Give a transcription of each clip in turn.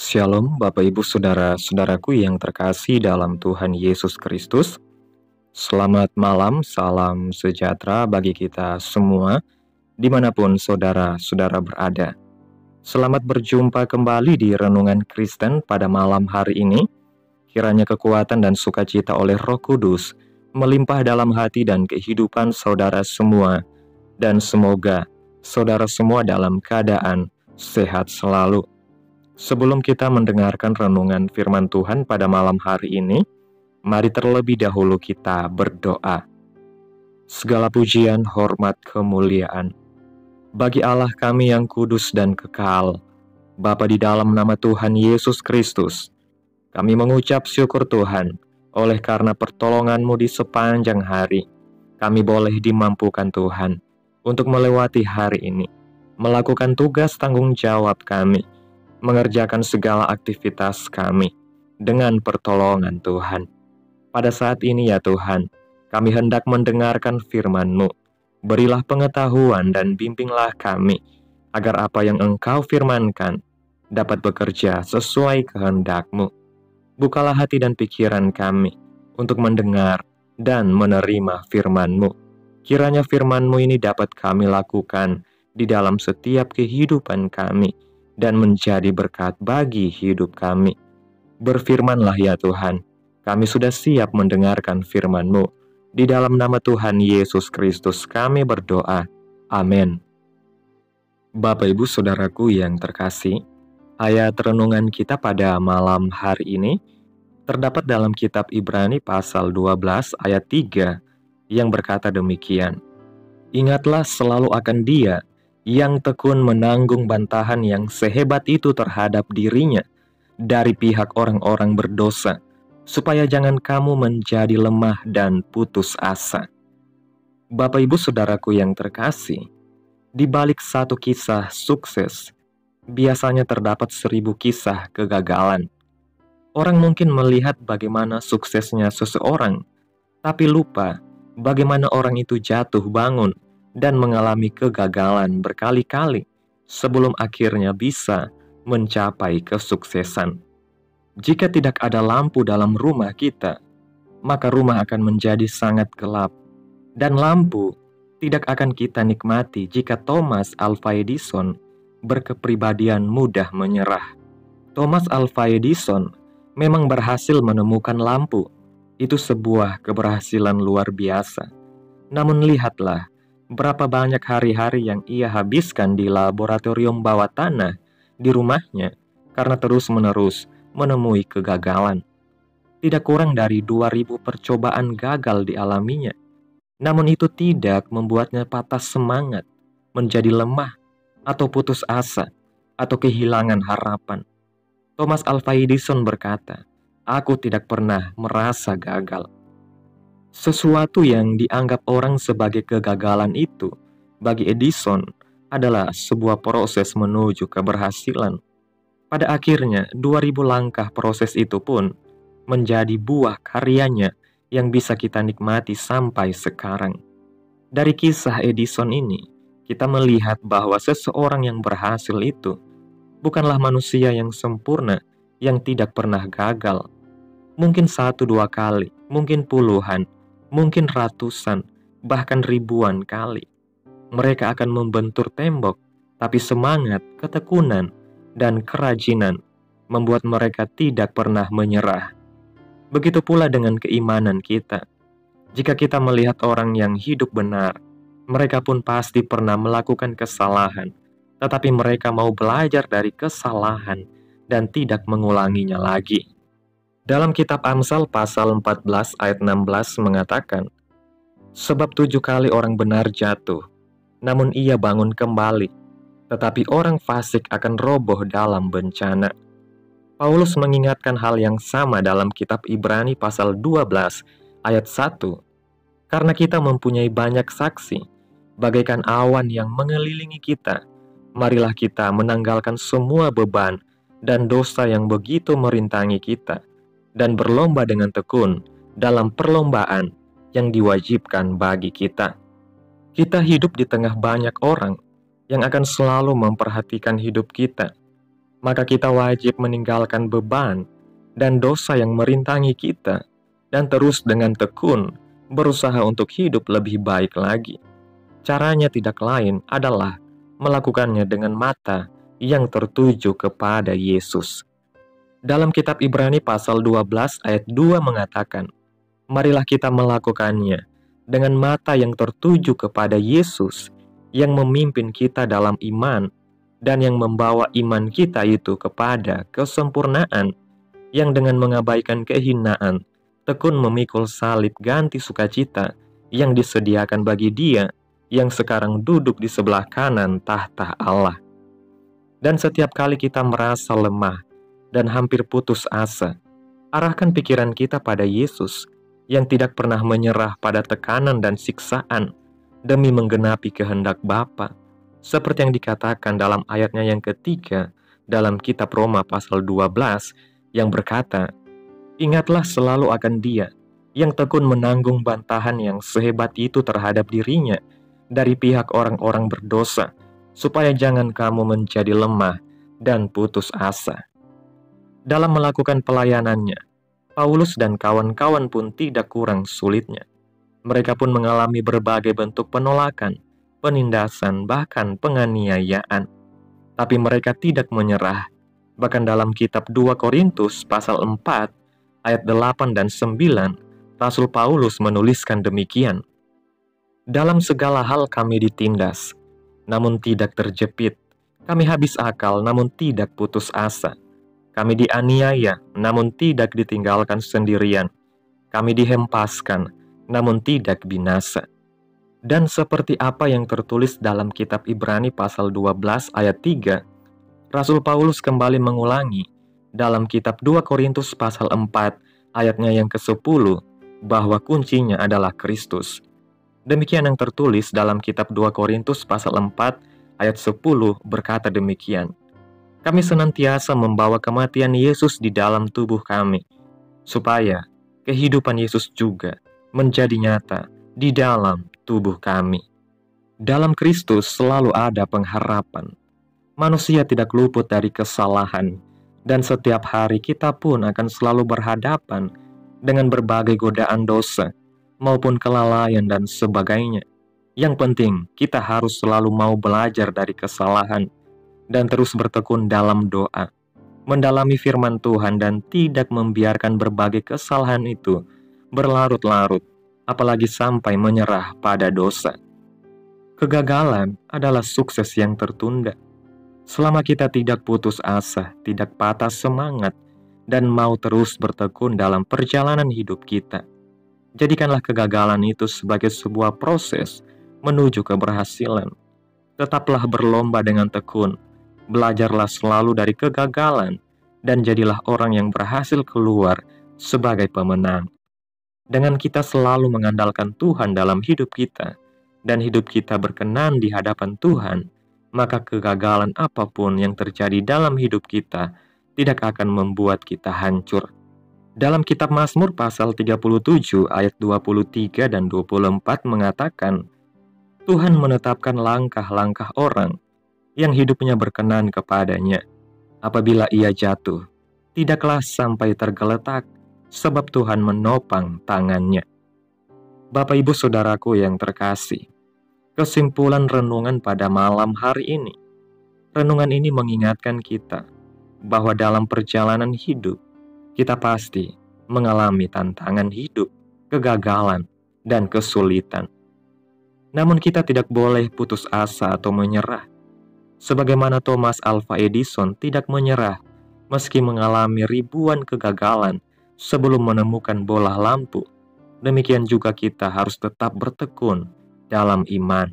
Shalom Bapak Ibu Saudara-saudaraku yang terkasih dalam Tuhan Yesus Kristus. Selamat malam, salam sejahtera bagi kita semua dimanapun saudara-saudara berada. Selamat berjumpa kembali di Renungan Kristen pada malam hari ini. Kiranya kekuatan dan sukacita oleh Roh Kudus melimpah dalam hati dan kehidupan saudara semua. Dan semoga saudara semua dalam keadaan sehat selalu. Sebelum kita mendengarkan renungan firman Tuhan pada malam hari ini, mari terlebih dahulu kita berdoa. Segala pujian, hormat, kemuliaan bagi Allah kami yang kudus dan kekal. Bapa, di dalam nama Tuhan Yesus Kristus, kami mengucap syukur Tuhan, oleh karena pertolongan-Mu di sepanjang hari, kami boleh dimampukan Tuhan, untuk melewati hari ini, melakukan tugas tanggung jawab kami, mengerjakan segala aktivitas kami dengan pertolongan Tuhan. Pada saat ini ya Tuhan, kami hendak mendengarkan firman-Mu. Berilah pengetahuan dan bimbinglah kami, agar apa yang Engkau firmankan dapat bekerja sesuai kehendak-Mu. Bukalah hati dan pikiran kami untuk mendengar dan menerima firman-Mu. Kiranya firman-Mu ini dapat kami lakukan di dalam setiap kehidupan kami, dan menjadi berkat bagi hidup kami. Berfirmanlah ya Tuhan, kami sudah siap mendengarkan firman-Mu. Di dalam nama Tuhan Yesus Kristus kami berdoa. Amin. Bapak Ibu Saudaraku yang terkasih, ayat renungan kita pada malam hari ini terdapat dalam kitab Ibrani pasal 12 ayat 3 yang berkata demikian. Ingatlah selalu akan Dia yang tekun menanggung bantahan yang sehebat itu terhadap dirinya dari pihak orang-orang berdosa, supaya jangan kamu menjadi lemah dan putus asa. Bapak Ibu Saudaraku yang terkasih, di balik satu kisah sukses, biasanya terdapat 1000 kisah kegagalan. Orang mungkin melihat bagaimana suksesnya seseorang, tapi lupa bagaimana orang itu jatuh bangun dan mengalami kegagalan berkali-kali sebelum akhirnya bisa mencapai kesuksesan. Jika tidak ada lampu dalam rumah kita, maka rumah akan menjadi sangat gelap, dan lampu tidak akan kita nikmati jika Thomas Alva Edison berkepribadian mudah menyerah. Thomas Alva Edison memang berhasil menemukan lampu. Itu sebuah keberhasilan luar biasa. Namun lihatlah, berapa banyak hari-hari yang ia habiskan di laboratorium bawah tanah di rumahnya karena terus-menerus menemui kegagalan. Tidak kurang dari 2000 percobaan gagal dialaminya. Namun itu tidak membuatnya patah semangat, menjadi lemah, atau putus asa, atau kehilangan harapan. Thomas Alva Edison berkata, "Aku tidak pernah merasa gagal." Sesuatu yang dianggap orang sebagai kegagalan itu, bagi Edison, adalah sebuah proses menuju keberhasilan. Pada akhirnya, 2000 langkah proses itu pun menjadi buah karyanya yang bisa kita nikmati sampai sekarang. Dari kisah Edison ini, kita melihat bahwa seseorang yang berhasil itu bukanlah manusia yang sempurna, yang tidak pernah gagal. Mungkin 1-2 kali, mungkin puluhan, mungkin ratusan, bahkan ribuan kali. Mereka akan membentur tembok, tapi semangat, ketekunan, dan kerajinan membuat mereka tidak pernah menyerah. Begitu pula dengan keimanan kita. Jika kita melihat orang yang hidup benar, mereka pun pasti pernah melakukan kesalahan, tetapi mereka mau belajar dari kesalahan dan tidak mengulanginya lagi. Dalam kitab Amsal pasal 14 ayat 16 mengatakan, "Sebab 7 kali orang benar jatuh, namun ia bangun kembali, tetapi orang fasik akan roboh dalam bencana." Paulus mengingatkan hal yang sama dalam kitab Ibrani pasal 12 ayat 1. Karena kita mempunyai banyak saksi, bagaikan awan yang mengelilingi kita, marilah kita menanggalkan semua beban dan dosa yang begitu merintangi kita, dan berlomba dengan tekun dalam perlombaan yang diwajibkan bagi kita. Kita hidup di tengah banyak orang yang akan selalu memperhatikan hidup kita. maka kita wajib meninggalkan beban dan dosa yang merintangi kita, dan terus dengan tekun berusaha untuk hidup lebih baik lagi. Caranya tidak lain adalah melakukannya dengan mata yang tertuju kepada Yesus. Dalam kitab Ibrani pasal 12 ayat 2 mengatakan, marilah kita melakukannya dengan mata yang tertuju kepada Yesus yang memimpin kita dalam iman dan yang membawa iman kita itu kepada kesempurnaan, yang dengan mengabaikan kehinaan tekun memikul salib ganti sukacita yang disediakan bagi Dia yang sekarang duduk di sebelah kanan tahta Allah. Dan setiap kali kita merasa lemah dan hampir putus asa, arahkan pikiran kita pada Yesus yang tidak pernah menyerah pada tekanan dan siksaan demi menggenapi kehendak Bapa, seperti yang dikatakan dalam ayatnya yang ketiga dalam kitab Roma pasal 12 yang berkata, ingatlah selalu akan Dia yang tekun menanggung bantahan yang sehebat itu terhadap dirinya dari pihak orang-orang berdosa, supaya jangan kamu menjadi lemah dan putus asa. Dalam melakukan pelayanannya, Paulus dan kawan-kawan pun tidak kurang sulitnya. Mereka pun mengalami berbagai bentuk penolakan, penindasan, bahkan penganiayaan. Tapi mereka tidak menyerah. Bahkan dalam kitab 2 Korintus pasal 4 ayat 8 dan 9, Rasul Paulus menuliskan demikian. Dalam segala hal kami ditindas, namun tidak terjepit. Kami habis akal, namun tidak putus asa. Kami dianiaya, namun tidak ditinggalkan sendirian. Kami dihempaskan, namun tidak binasa. Dan seperti apa yang tertulis dalam kitab Ibrani pasal 12 ayat 3, Rasul Paulus kembali mengulangi dalam kitab 2 Korintus pasal 4 ayatnya yang ke-10 bahwa kuncinya adalah Kristus. Demikian yang tertulis dalam kitab 2 Korintus pasal 4 ayat 10 berkata demikian. Kami senantiasa membawa kematian Yesus di dalam tubuh kami, supaya kehidupan Yesus juga menjadi nyata di dalam tubuh kami. Dalam Kristus selalu ada pengharapan. Manusia tidak luput dari kesalahan, dan setiap hari kita pun akan selalu berhadapan dengan berbagai godaan dosa, maupun kelalaian dan sebagainya. Yang penting, kita harus selalu mau belajar dari kesalahan, dan terus bertekun dalam doa, mendalami firman Tuhan dan tidak membiarkan berbagai kesalahan itu berlarut-larut, apalagi sampai menyerah pada dosa. Kegagalan adalah sukses yang tertunda. Selama kita tidak putus asa, tidak patah semangat, dan mau terus bertekun dalam perjalanan hidup kita, jadikanlah kegagalan itu sebagai sebuah proses menuju keberhasilan. Tetaplah berlomba dengan tekun, belajarlah selalu dari kegagalan, dan jadilah orang yang berhasil keluar sebagai pemenang. Dengan kita selalu mengandalkan Tuhan dalam hidup kita, dan hidup kita berkenan di hadapan Tuhan, maka kegagalan apapun yang terjadi dalam hidup kita tidak akan membuat kita hancur. Dalam kitab Mazmur pasal 37 ayat 23 dan 24 mengatakan, Tuhan menetapkan langkah-langkah orang yang hidupnya berkenan kepadanya. Apabila ia jatuh, tidaklah sampai tergeletak, sebab Tuhan menopang tangannya. Bapak Ibu Saudaraku yang terkasih, kesimpulan renungan pada malam hari ini. Renungan ini mengingatkan kita bahwa dalam perjalanan hidup, kita pasti mengalami tantangan hidup, kegagalan, dan kesulitan. Namun kita tidak boleh putus asa atau menyerah. Sebagaimana Thomas Alva Edison tidak menyerah meski mengalami ribuan kegagalan sebelum menemukan bola lampu, demikian juga kita harus tetap bertekun dalam iman.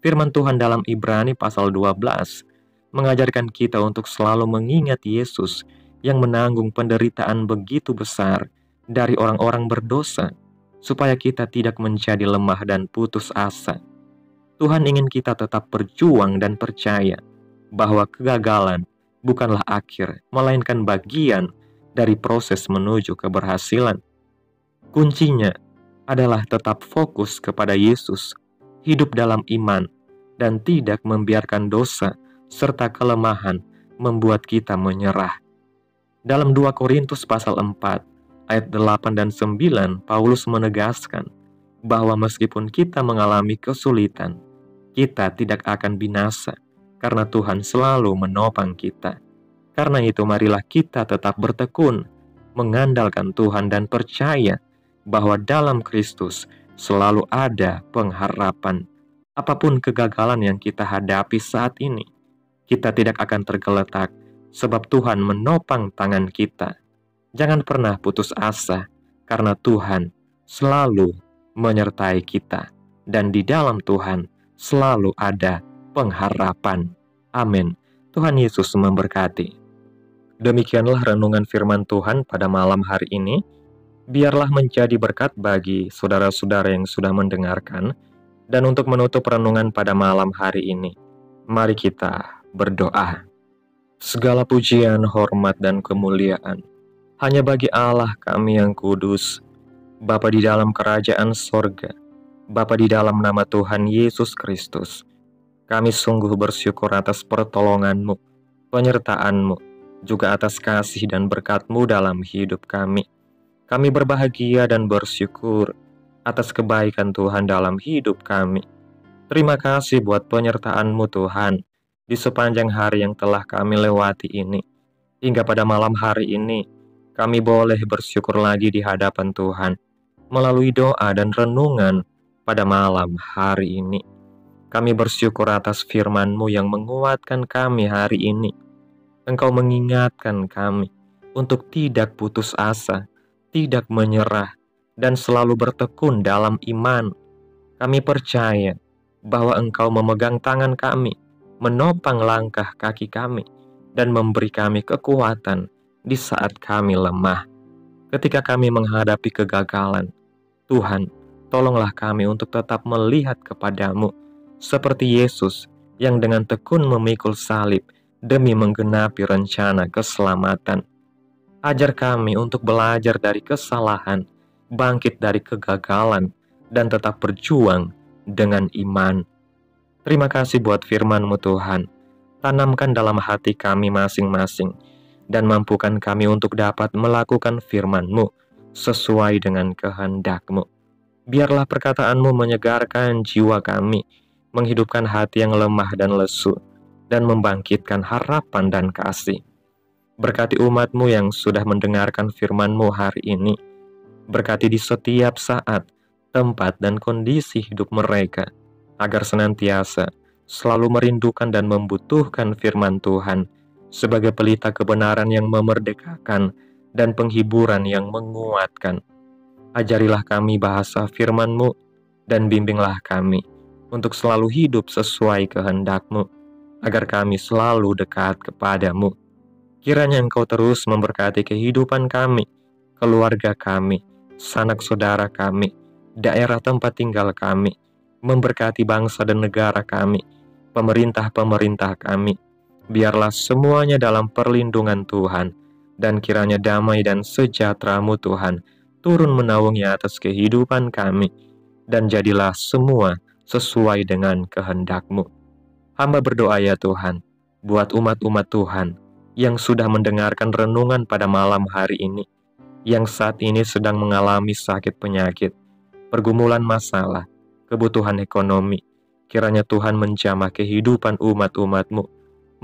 Firman Tuhan dalam Ibrani pasal 12 mengajarkan kita untuk selalu mengingat Yesus yang menanggung penderitaan begitu besar dari orang-orang berdosa, supaya kita tidak menjadi lemah dan putus asa. Tuhan ingin kita tetap berjuang dan percaya bahwa kegagalan bukanlah akhir, melainkan bagian dari proses menuju keberhasilan. Kuncinya adalah tetap fokus kepada Yesus, hidup dalam iman, dan tidak membiarkan dosa serta kelemahan membuat kita menyerah. Dalam 2 Korintus pasal 4, ayat 8 dan 9, Paulus menegaskan bahwa meskipun kita mengalami kesulitan, kita tidak akan binasa, karena Tuhan selalu menopang kita. Karena itu marilah kita tetap bertekun, mengandalkan Tuhan dan percaya bahwa dalam Kristus selalu ada pengharapan. Apapun kegagalan yang kita hadapi saat ini, kita tidak akan tergeletak sebab Tuhan menopang tangan kita. Jangan pernah putus asa, karena Tuhan selalu menyertai kita, dan di dalam Tuhan selalu ada pengharapan. Amin. Tuhan Yesus memberkati. Demikianlah renungan firman Tuhan pada malam hari ini. Biarlah menjadi berkat bagi saudara-saudara yang sudah mendengarkan. Dan untuk menutup renungan pada malam hari ini, mari kita berdoa. Segala pujian, hormat, dan kemuliaan hanya bagi Allah kami yang kudus, Bapa di dalam kerajaan sorga, Bapa di dalam nama Tuhan Yesus Kristus. Kami sungguh bersyukur atas pertolongan-Mu, penyertaan-Mu, juga atas kasih dan berkat-Mu dalam hidup kami. Kami berbahagia dan bersyukur atas kebaikan Tuhan dalam hidup kami. Terima kasih buat penyertaan-Mu Tuhan di sepanjang hari yang telah kami lewati ini. Hingga pada malam hari ini, kami boleh bersyukur lagi di hadapan Tuhan melalui doa dan renungan pada malam hari ini. Kami bersyukur atas firman-Mu yang menguatkan kami hari ini. Engkau mengingatkan kami untuk tidak putus asa, tidak menyerah, dan selalu bertekun dalam iman. Kami percaya bahwa Engkau memegang tangan kami, menopang langkah kaki kami, dan memberi kami kekuatan di saat kami lemah. Ketika kami menghadapi kegagalan, Tuhan, tolonglah kami untuk tetap melihat kepadamu, seperti Yesus yang dengan tekun memikul salib demi menggenapi rencana keselamatan. Ajar kami untuk belajar dari kesalahan, bangkit dari kegagalan, dan tetap berjuang dengan iman. Terima kasih buat firman-Mu Tuhan. Tanamkan dalam hati kami masing-masing, dan mampukan kami untuk dapat melakukan firman-Mu sesuai dengan kehendak-Mu. Biarlah perkataan-Mu menyegarkan jiwa kami, menghidupkan hati yang lemah dan lesu, dan membangkitkan harapan dan kasih. Berkati umat-Mu yang sudah mendengarkan firman-Mu hari ini. Berkati di setiap saat, tempat, dan kondisi hidup mereka, agar senantiasa selalu merindukan dan membutuhkan firman Tuhan sebagai pelita kebenaran yang memerdekakan dan penghiburan yang menguatkan. Ajarilah kami bahasa firman-Mu dan bimbinglah kami untuk selalu hidup sesuai kehendak-Mu, agar kami selalu dekat kepadamu. Kiranya Engkau terus memberkati kehidupan kami, keluarga kami, sanak saudara kami, daerah tempat tinggal kami, memberkati bangsa dan negara kami, pemerintah-pemerintah kami. Biarlah semuanya dalam perlindungan Tuhan, dan kiranya damai dan sejahtera-Mu Tuhan turun menaungi atas kehidupan kami, dan jadilah semua sesuai dengan kehendak-Mu. Hamba berdoa ya Tuhan, buat umat-umat Tuhan yang sudah mendengarkan renungan pada malam hari ini, yang saat ini sedang mengalami sakit penyakit, pergumulan masalah, kebutuhan ekonomi. Kiranya Tuhan menjamah kehidupan umat-umat-Mu,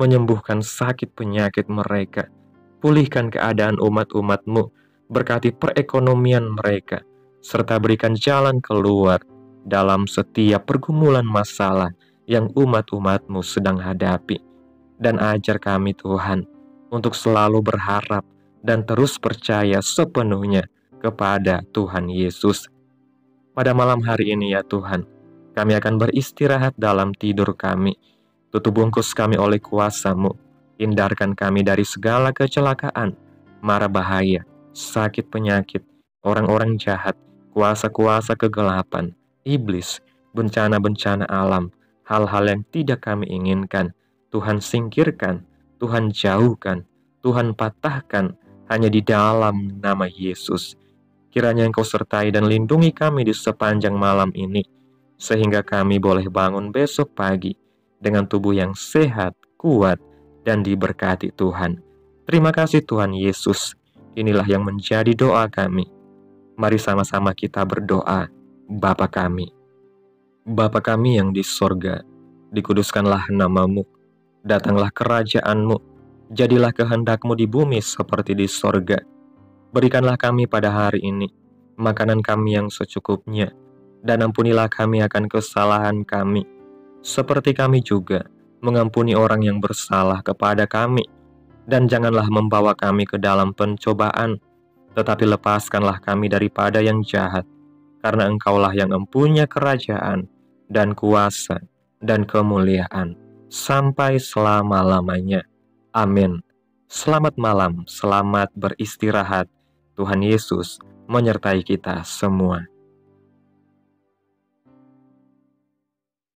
menyembuhkan sakit penyakit mereka, pulihkan keadaan umat-umat-Mu, berkati perekonomian mereka, serta berikan jalan keluar dalam setiap pergumulan masalah yang umat-umat-Mu sedang hadapi. Dan ajar kami Tuhan untuk selalu berharap dan terus percaya sepenuhnya kepada Tuhan Yesus. Pada malam hari ini ya Tuhan, kami akan beristirahat dalam tidur kami. Tutup bungkus kami oleh kuasa-Mu. Hindarkan kami dari segala kecelakaan, mara bahaya, sakit penyakit, orang-orang jahat, kuasa-kuasa kegelapan, iblis, bencana-bencana alam, hal-hal yang tidak kami inginkan. Tuhan singkirkan, Tuhan jauhkan, Tuhan patahkan hanya di dalam nama Yesus. Kiranya Engkau sertai dan lindungi kami di sepanjang malam ini, sehingga kami boleh bangun besok pagi dengan tubuh yang sehat, kuat, dan diberkati Tuhan. Terima kasih Tuhan Yesus. Inilah yang menjadi doa kami. Mari sama-sama kita berdoa. Bapa kami. Bapa kami yang di sorga, dikuduskanlah namamu. Datanglah kerajaan-Mu. Jadilah kehendak-Mu di bumi seperti di sorga. Berikanlah kami pada hari ini makanan kami yang secukupnya, dan ampunilah kami akan kesalahan kami, seperti kami juga mengampuni orang yang bersalah kepada kami. Dan janganlah membawa kami ke dalam pencobaan, tetapi lepaskanlah kami daripada yang jahat, karena Engkaulah yang mempunyai kerajaan, dan kuasa, dan kemuliaan, sampai selama-lamanya. Amin. Selamat malam, selamat beristirahat. Tuhan Yesus menyertai kita semua.